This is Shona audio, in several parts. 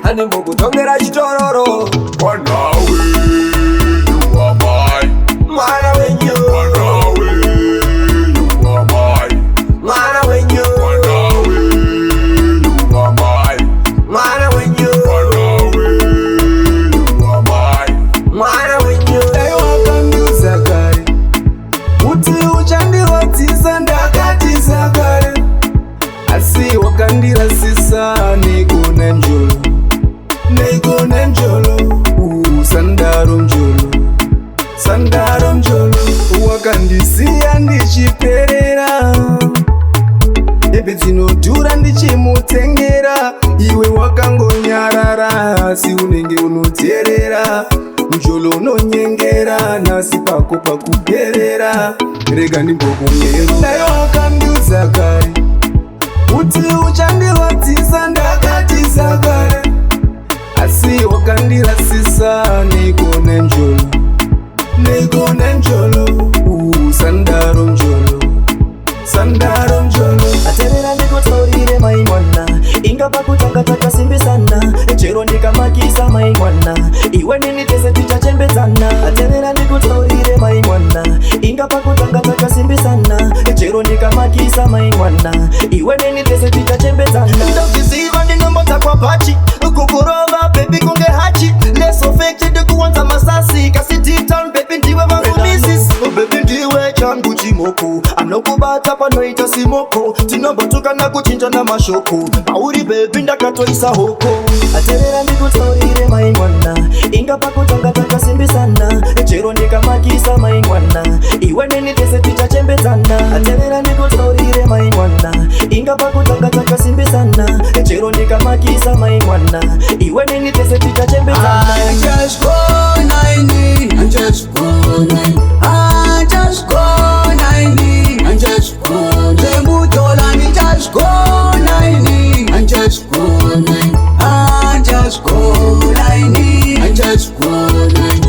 Hani mbogu tongera chitororo. Manawe, you are mine. Mwana wenyu. Manawe, you are mine. Mwana wenyu. Manawe, you are mine. Mwana wenyu. Manawe, you are mine. Mwana wenyu. Dai wakandiuza kare kuti uchandiwadzisa ndakatiza kare, asi wakandirasisa negona njolo, negona njolo, sandaro njolo, sandaro njolo. Wakandisiya ndichiperera, ebe dzinodhura ndichimutengera, iwe wakangonyarara, asi unenge unoteerera. Njolo unonyengera, nasi pako pakuperera, rega ndimbokumero. Dai wakandiuza kare kuti uchandiwadzisa ndakatiza kare, asi wakandirasisa negona njolo, negona njolo, sandaro njolo, sandaro njolo. Aterera ndikutaurire mai mwana, ingaba kutanga takasimbisana, chero ndikamakisa mai mwana, iwe nini tese tichachembedzana. Aterera ndikutaurire mai mwana, ingaba kutanga takasimbisana, chero ndikamakisa mai mwana, iwe nini tese tichachembedzana. Ndozviziva ndinombota kwa pachi, kukurova baby kunge hachi, less affected kuwanza masasi, kasi deep down baby ndiwe vangu misis. Baby ndiwe changu chimoko, anokubata panoita simoko, tinombotuka na kuchinja na mashoko, pauri baby ndakatoisa hoko. Aterera ndikutaurire mai mwana, ingaba kutanga takasimbisana, chero ndikamakisa mai mwana, iwe nini tese tichachembedzana. Aterera ndikutaurire mai mwana, ingaba kutanga takasimbisana, chero ndikamakisa mai mwana, iwe nini tese tichachembedzana. I just go 90, I just go 90, I just go 90, I just go 90, Mutolani just go 90, I just go 90, I just go 90, I just go 90.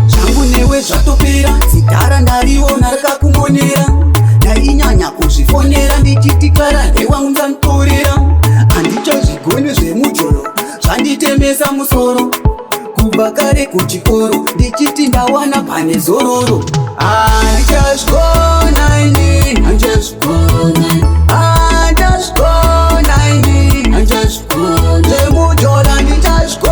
Changu newe zvatopera, zitara ndariona rakakumonera, ndainyanya kuzvifonera ndichitikara ndewangu nzanitorera, handichazvigoni zvemujoro zvanditembesa musoro, kubva kare kuchikoro ndichiti ndawana pane zororo. I just go 90, I just go 90, I just go 90, I just go 90, Mujolani just go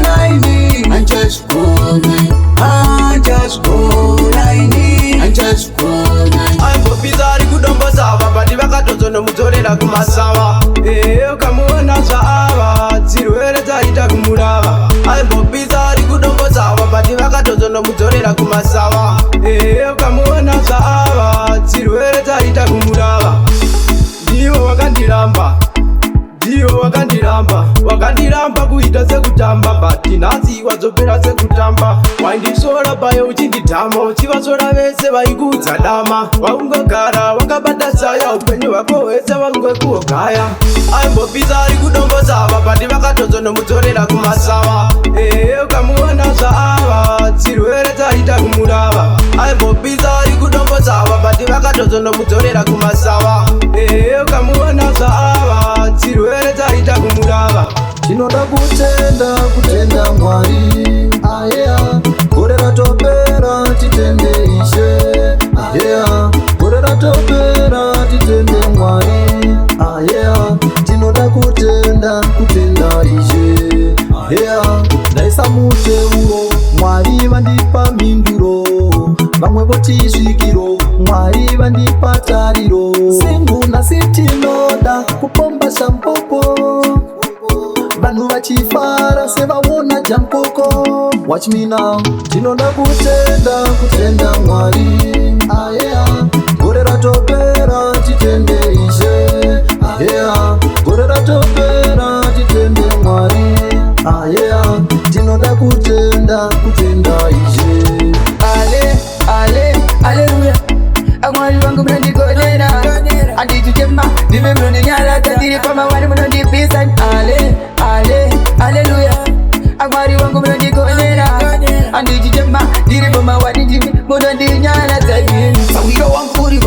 90, I just go 90, I just go 90, I just go 90. Aimbopizari kudombo sava, badi vakatozono mudzorera kumasawa. Ukamuona zvaava, dzirwere dzaita kumurava. Aimbopizari kudombo sava, badi vakatozono mudzorera kumasawa. Ukamuona zvaava, dzirwere dzaita kumurava. Ndiwo wakandiramba, ndiwo wakandiramba, wakandiramba kuita sekutamba, bati nhasi wadzopera sekutamba. Waindisora payo uchindidhama, uchivasora vese vaikudza dama. Waungogara wakabata saya, upenyu hwako hwese waungekuogaya. Aimbopizari kudombo sava, bati vakatozonomudzorera kumasawa. Ukamuona zvaava, dzirwere dzaita kumurava. Aimbopizari kudombo sava, bati vakatozonomudzorera kumasawa. Ukamuona zvaava, dzirwere dzaita kumurava. Tinoda kutenda Mwari, ayeya, gore ratopera titende Ishe, ayeya, gore ratopera titende Mwari, ayeya, tinoda kutenda Ishe, ayeya. Ndaisa muteuro, Mwari vandipa minduro, vamwe voti svikiro, Mwari vandipa tariro. Singu nasi tinoda kupomba shampopo, vanhu vachifara sevaona jampoko. Watch me now, tinoda kutenda Mwari, ayeya, gore ratopera titende Ishe, ayeya, gore ratopera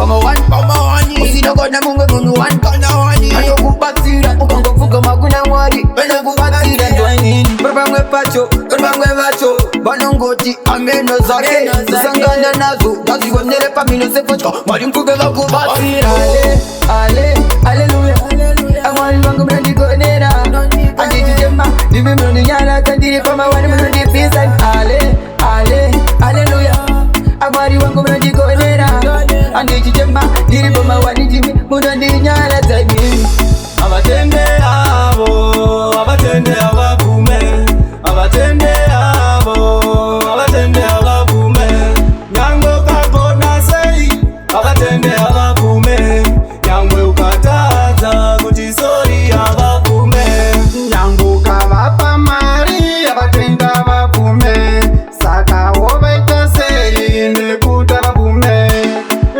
Pama wani usinokona mungu mungu wani anokubatsira ukangovuka makuna mwari anokubatsira ndwainini pamwe pacho vacho vanongoti ameno zake kusangana nazo ngazvionere pamino sepocho mwari mkuke vakubatsira aleluya amwari vangu munondigonera andichitema ndimi munondinyarata ndiri pamawani munondipisa aleluya amwari vangu munondigonera andichitema ndiri pamawani ndimi munondinyaradza nini avatende avavume avatende avavume nyangwe ukagona sei avatende avavume nyangwe ukatadza kuti sori avavume nyangwe ukavapa mari avatende avavume saka wovaita sei nekuti avavume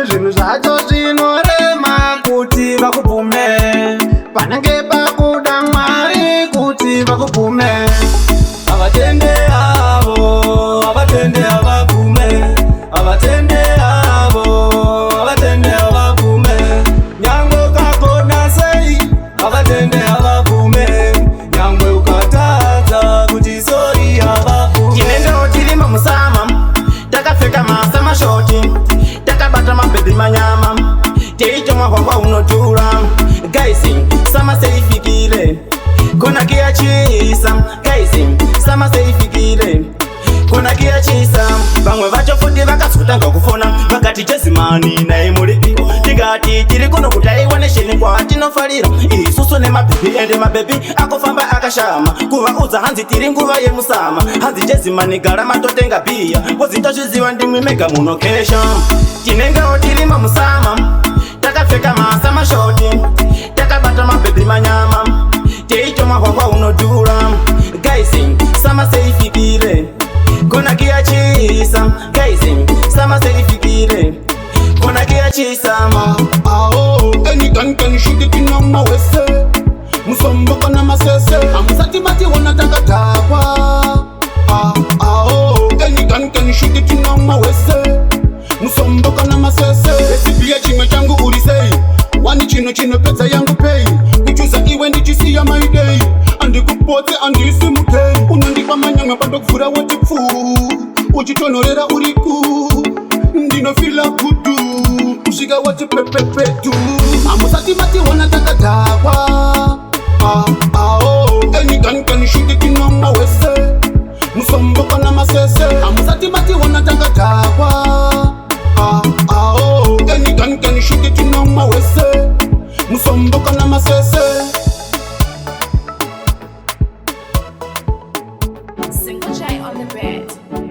zvinhu zvacho zvinorema kuti vakubvume panenge pakuda mwari kuti vakubvume avatende avavume avatende avavume nyangwe ukagona sei avatende avavume nyangwe ukatadza kuti sori avavume tinendewo tirima musama takapfeka masama shoti takabata mabhebhi manyama teitomwa hwahwa unodhura gaisi sama seifikire konakia chisa gaisi sama seifikire konakia chisa vamwe vacho futi vakazotanga kufona vakati chezimani naye mulipiwo tingati tiri kuno kuti aiwanesheni kwatinofarira isusu nemabhebhi ende mabhebhi akufamba akashama kuvaudza hanzi tiri nguva yemusama hanzi chezimani gara matotenga bhiya wozitozviziva ndimwi mega munokesha tinengewo tirima musama takapfeka masama shoti takabata mabhebhi manyama teitomwa hwahwa unodhura gaisi sama seifikire konakia chisa gaisi sama seifikire konakia chisa anytime can shoot it in on my west musomboka na masese amusati mationa takatapwa anytime can shoot it in on my west musomboka na masese resipia chimwe changu ulisei wani chinopedza yangu pei kuchuza iwe ndichisiya my day andikupotse andisimukei unondipa manyamwe pandokuvhura woti pfu uchitonorera uriku ndinofila kudu kusvika wati pepepetu amusati mationa takadhakwa anytime can shoot it in on my west musomboka na masese amusati mationa takadhakwa anytime can shoot it in on my west musomboka na masese Single J on the bed.